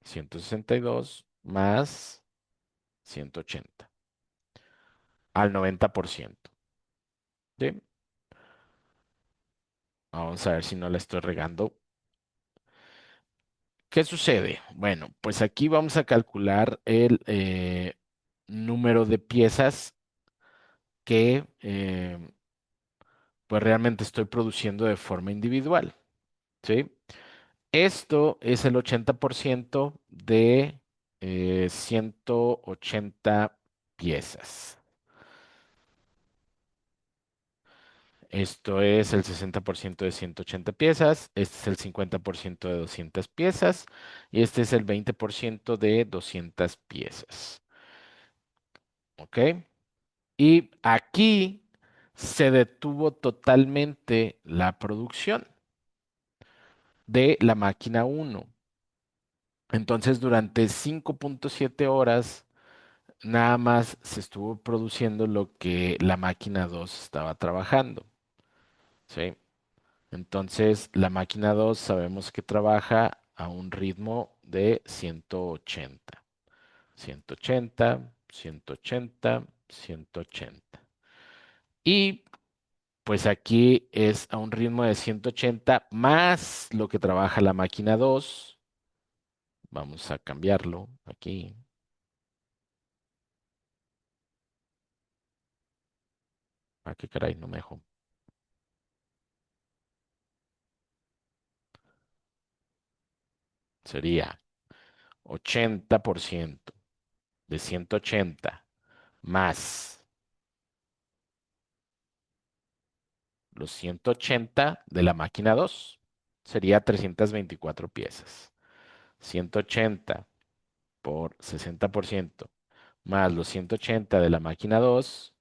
162 más 180 al 90%. ¿Sí? Vamos a ver si no la estoy regando. ¿Qué sucede? Bueno, pues aquí vamos a calcular el número de piezas que pues realmente estoy produciendo de forma individual. ¿Sí? Esto es el 80% de 180 piezas. Esto es el 60% de 180 piezas, este es el 50% de 200 piezas y este es el 20% de 200 piezas. ¿Ok? Y aquí se detuvo totalmente la producción de la máquina uno. Entonces, durante 5.7 horas, nada más se estuvo produciendo lo que la máquina 2 estaba trabajando. ¿Sí? Entonces, la máquina 2 sabemos que trabaja a un ritmo de 180. 180, 180, 180. Y pues aquí es a un ritmo de 180 más lo que trabaja la máquina 2. Vamos a cambiarlo aquí. ¿A qué caray? No me dejó. Sería 80% de 180 más los 180 de la máquina 2. Sería 324 piezas. 180 por 60% más los 180 de la máquina 2.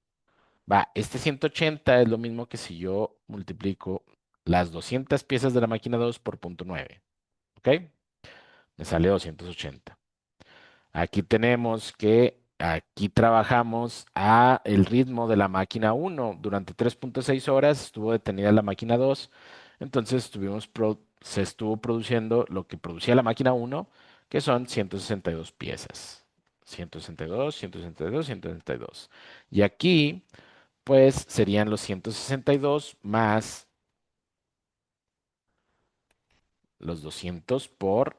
Va, este 180 es lo mismo que si yo multiplico las 200 piezas de la máquina 2 por punto 9. ¿Ok? Me sale 280. Aquí tenemos que aquí trabajamos a el ritmo de la máquina uno. Durante 3.6 horas estuvo detenida la máquina 2. Entonces se estuvo produciendo lo que producía la máquina uno, que son 162 piezas. 162, 162, 162. Y aquí, pues, serían los 162 más los 200 por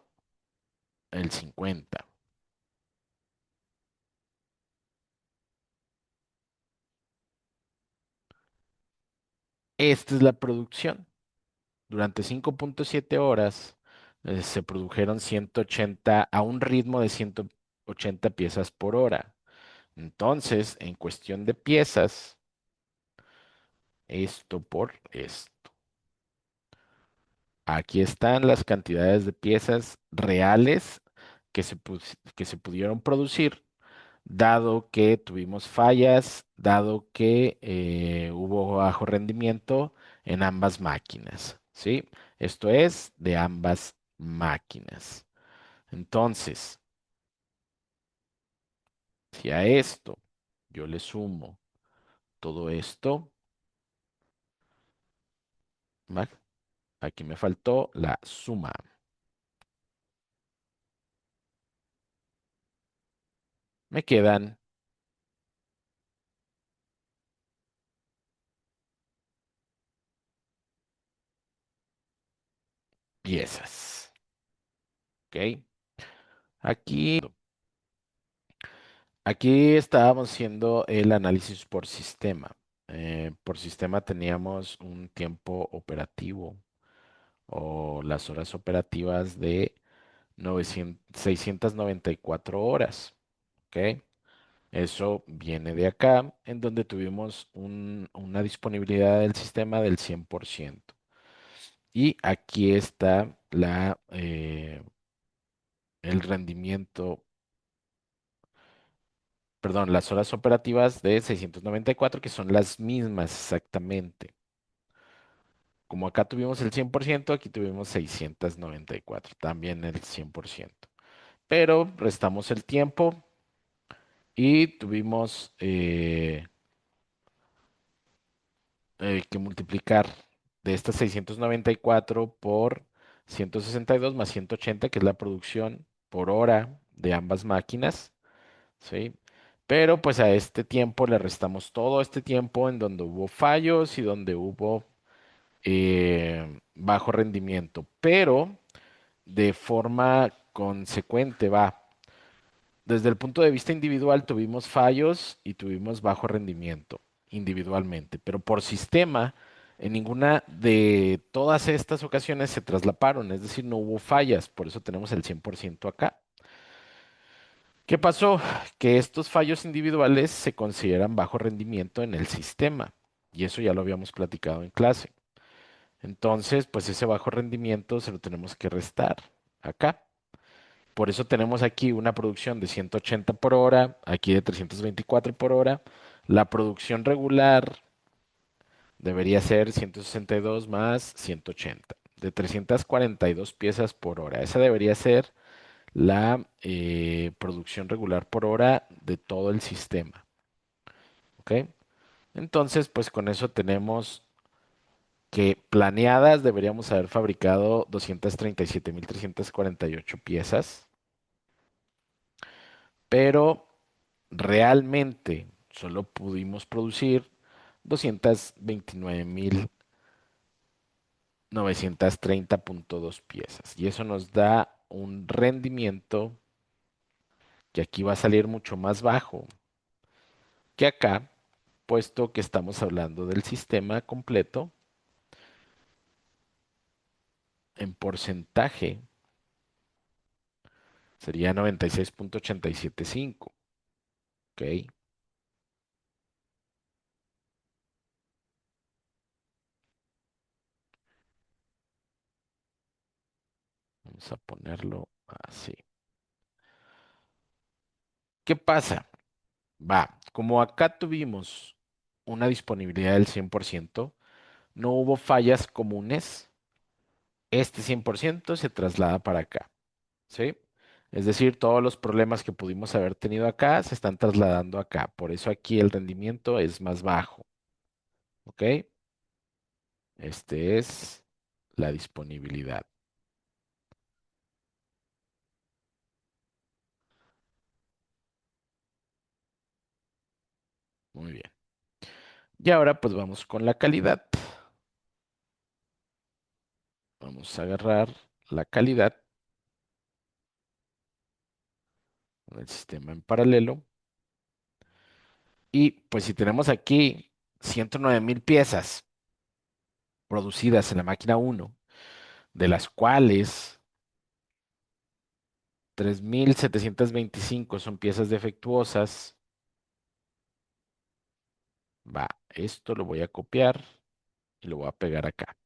el 50. Esta es la producción. Durante 5.7 horas se produjeron 180 a un ritmo de 180 piezas por hora. Entonces, en cuestión de piezas, esto por esto. Aquí están las cantidades de piezas reales que se pudieron producir, dado que tuvimos fallas, dado que hubo bajo rendimiento en ambas máquinas, ¿sí? Esto es de ambas máquinas. Entonces, si a esto yo le sumo todo esto, ¿va? Aquí me faltó la suma. Me quedan piezas, ¿ok? Aquí, aquí estábamos haciendo el análisis por sistema. Por sistema teníamos un tiempo operativo. o las horas operativas de 694 horas. ¿Ok? Eso viene de acá, en donde tuvimos una disponibilidad del sistema del 100%. Y aquí está el rendimiento, perdón, las horas operativas de 694, que son las mismas exactamente. Como acá tuvimos el 100%, aquí tuvimos 694, también el 100%. Pero restamos el tiempo y tuvimos que multiplicar de estas 694 por 162 más 180, que es la producción por hora de ambas máquinas, ¿sí? Pero pues a este tiempo le restamos todo este tiempo en donde hubo fallos y donde hubo bajo rendimiento, pero de forma consecuente va. Desde el punto de vista individual tuvimos fallos y tuvimos bajo rendimiento individualmente, pero por sistema, en ninguna de todas estas ocasiones se traslaparon, es decir, no hubo fallas, por eso tenemos el 100% acá. ¿Qué pasó? Que estos fallos individuales se consideran bajo rendimiento en el sistema, y eso ya lo habíamos platicado en clase. Entonces, pues ese bajo rendimiento se lo tenemos que restar acá. Por eso tenemos aquí una producción de 180 por hora, aquí de 324 por hora. La producción regular debería ser 162 más 180, de 342 piezas por hora. Esa debería ser la producción regular por hora de todo el sistema. ¿Ok? Entonces, pues con eso tenemos que planeadas deberíamos haber fabricado 237.348 piezas, pero realmente solo pudimos producir 229.930.2 piezas. Y eso nos da un rendimiento que aquí va a salir mucho más bajo que acá, puesto que estamos hablando del sistema completo en porcentaje. Sería 96.875. ¿Ok? Vamos a ponerlo así. ¿Qué pasa? Va, como acá tuvimos una disponibilidad del 100%, no hubo fallas comunes, este 100% se traslada para acá, ¿sí? Es decir, todos los problemas que pudimos haber tenido acá se están trasladando acá. Por eso aquí el rendimiento es más bajo, ¿ok? Este es la disponibilidad. Muy bien. Y ahora pues vamos con la calidad. Vamos a agarrar la calidad del sistema en paralelo. Y pues si tenemos aquí 109.000 piezas producidas en la máquina uno, de las cuales 3.725 son piezas defectuosas, va, esto lo voy a copiar y lo voy a pegar acá.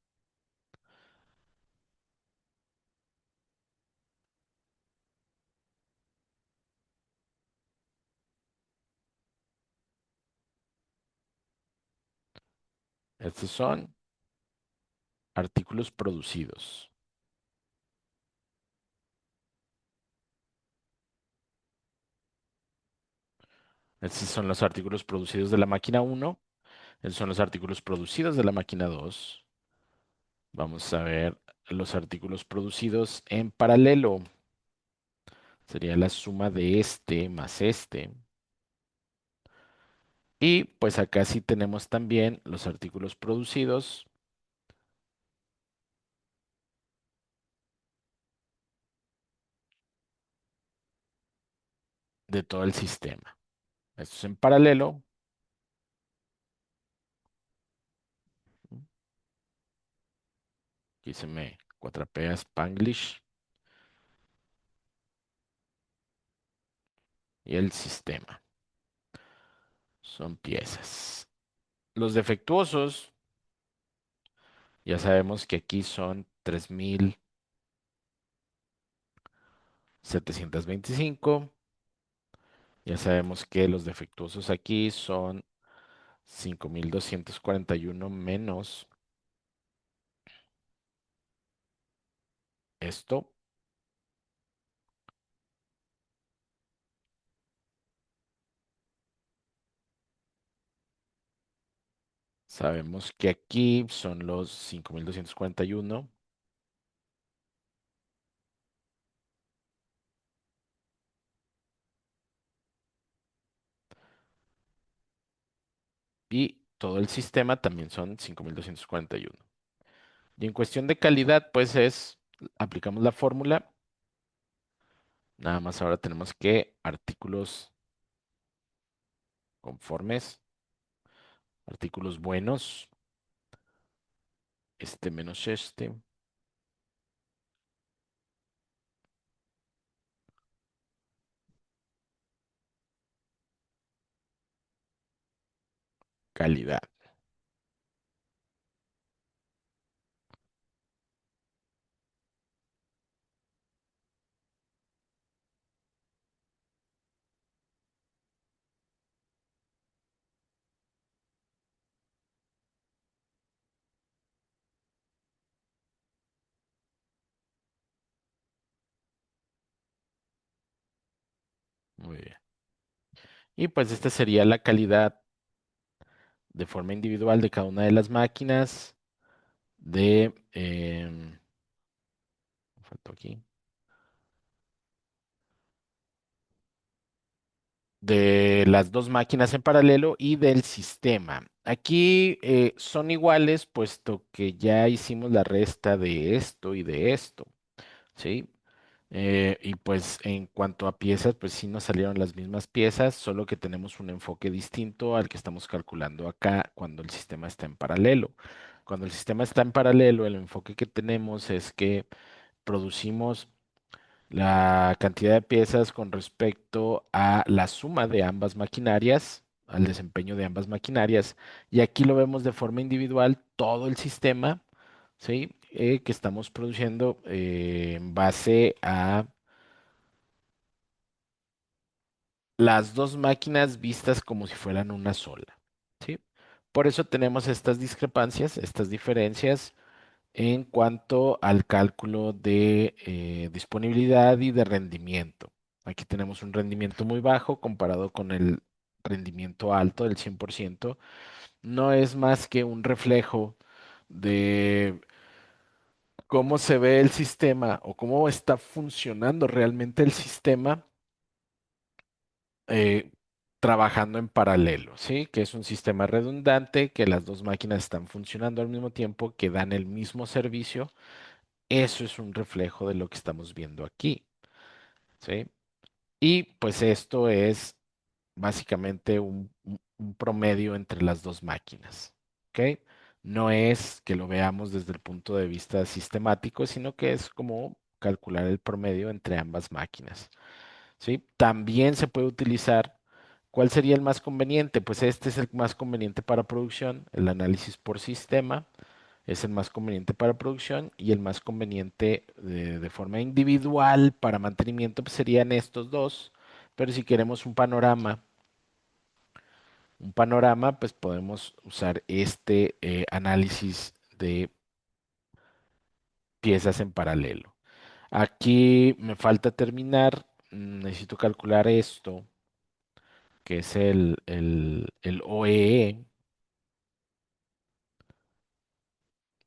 Estos son artículos producidos. Estos son los artículos producidos de la máquina uno. Estos son los artículos producidos de la máquina 2. Vamos a ver los artículos producidos en paralelo. Sería la suma de este más este. Y pues acá sí tenemos también los artículos producidos de todo el sistema. Esto es en paralelo. Aquí se me 4P Spanglish y el sistema. Son piezas. Los defectuosos, ya sabemos que aquí son 3725. Ya sabemos que los defectuosos aquí son 5241 menos esto. Sabemos que aquí son los 5241 y todo el sistema también son 5241. Y en cuestión de calidad, pues aplicamos la fórmula. Nada más ahora tenemos que artículos conformes, artículos buenos, este menos este, calidad. Muy bien. Y pues esta sería la calidad de forma individual de cada una de las máquinas me faltó aquí, de las dos máquinas en paralelo y del sistema. Aquí son iguales puesto que ya hicimos la resta de esto y de esto, ¿sí? Y pues en cuanto a piezas, pues sí nos salieron las mismas piezas, solo que tenemos un enfoque distinto al que estamos calculando acá cuando el sistema está en paralelo. Cuando el sistema está en paralelo, el enfoque que tenemos es que producimos la cantidad de piezas con respecto a la suma de ambas maquinarias, al desempeño de ambas maquinarias, y aquí lo vemos de forma individual, todo el sistema, ¿sí? Que estamos produciendo en base a las dos máquinas vistas como si fueran una sola, ¿sí? Por eso tenemos estas discrepancias, estas diferencias en cuanto al cálculo de disponibilidad y de rendimiento. Aquí tenemos un rendimiento muy bajo comparado con el rendimiento alto del 100%. No es más que un reflejo de cómo se ve el sistema o cómo está funcionando realmente el sistema eh, trabajando en paralelo, ¿sí? Que es un sistema redundante, que las dos máquinas están funcionando al mismo tiempo, que dan el mismo servicio. Eso es un reflejo de lo que estamos viendo aquí, ¿sí? Y pues esto es básicamente un promedio entre las dos máquinas, ¿ok? No es que lo veamos desde el punto de vista sistemático, sino que es como calcular el promedio entre ambas máquinas, ¿sí? También se puede utilizar, ¿cuál sería el más conveniente? Pues este es el más conveniente para producción, el análisis por sistema es el más conveniente para producción y el más conveniente de forma individual para mantenimiento pues, serían estos dos. Pero si queremos un panorama, pues podemos usar este análisis de piezas en paralelo. Aquí me falta terminar, necesito calcular esto, que es el OEE.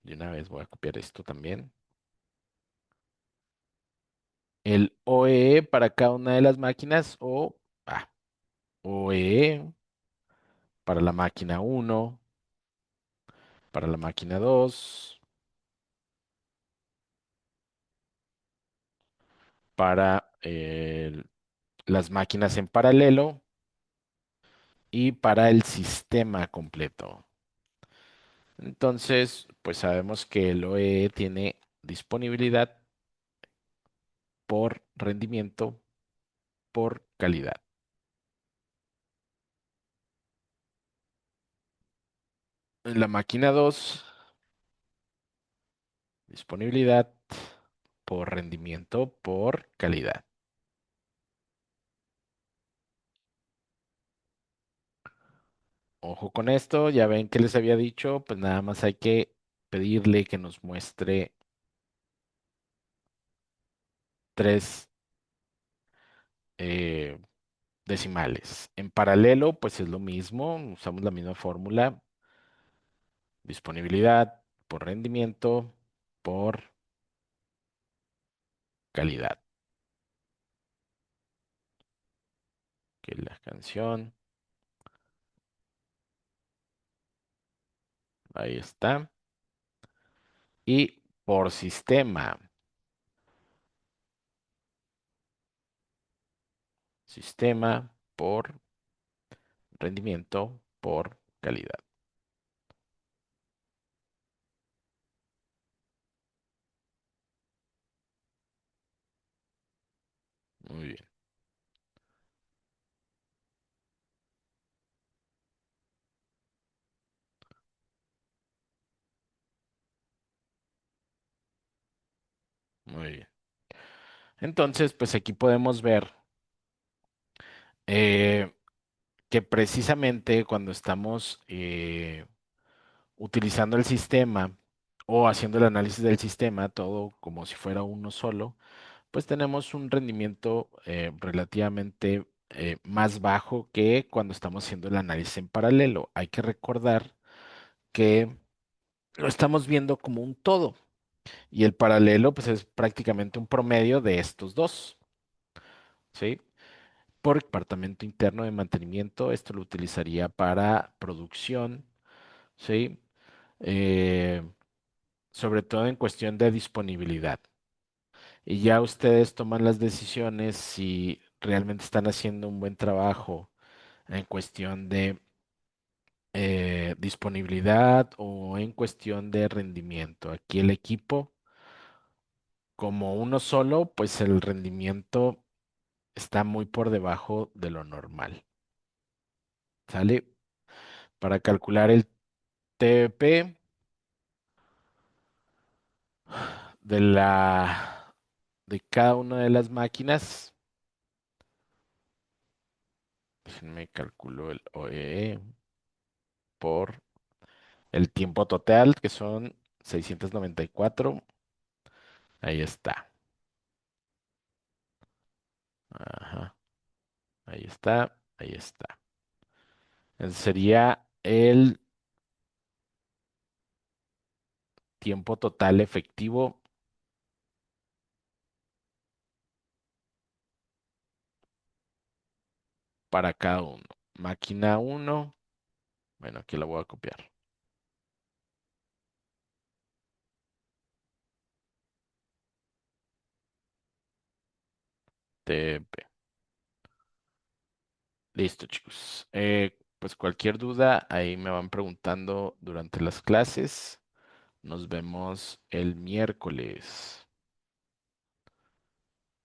De una vez voy a copiar esto también. El OEE para cada una de las máquinas OEE para la máquina uno, para la máquina 2, para las máquinas en paralelo y para el sistema completo. Entonces, pues sabemos que el OEE tiene disponibilidad por rendimiento por calidad. En la máquina 2, disponibilidad por rendimiento por calidad. Ojo con esto, ya ven que les había dicho, pues nada más hay que pedirle que nos muestre tres eh, decimales. En paralelo, pues es lo mismo, usamos la misma fórmula, disponibilidad por rendimiento por calidad. Que la canción, ahí está. Y por sistema, sistema por rendimiento por calidad. Muy bien, muy bien. Entonces, pues aquí podemos ver eh, que precisamente cuando estamos utilizando el sistema o haciendo el análisis del sistema, todo como si fuera uno solo, pues tenemos un rendimiento relativamente más bajo que cuando estamos haciendo el análisis en paralelo. Hay que recordar que lo estamos viendo como un todo y el paralelo pues es prácticamente un promedio de estos dos, ¿sí? Por departamento interno de mantenimiento, esto lo utilizaría para producción, ¿sí? Eh, sobre todo en cuestión de disponibilidad. Y ya ustedes toman las decisiones si realmente están haciendo un buen trabajo en cuestión de disponibilidad o en cuestión de rendimiento. Aquí el equipo, como uno solo, pues el rendimiento está muy por debajo de lo normal. ¿Sale? Para calcular el TP de de cada una de las máquinas, déjenme calculo el OEE por el tiempo total, que son 694. Ahí está. Ajá. Ahí está. Ahí está. Ese sería el tiempo total efectivo para cada uno. Máquina uno. Bueno, aquí la voy a copiar. TP. Listo, chicos. Pues cualquier duda, ahí me van preguntando durante las clases. Nos vemos el miércoles.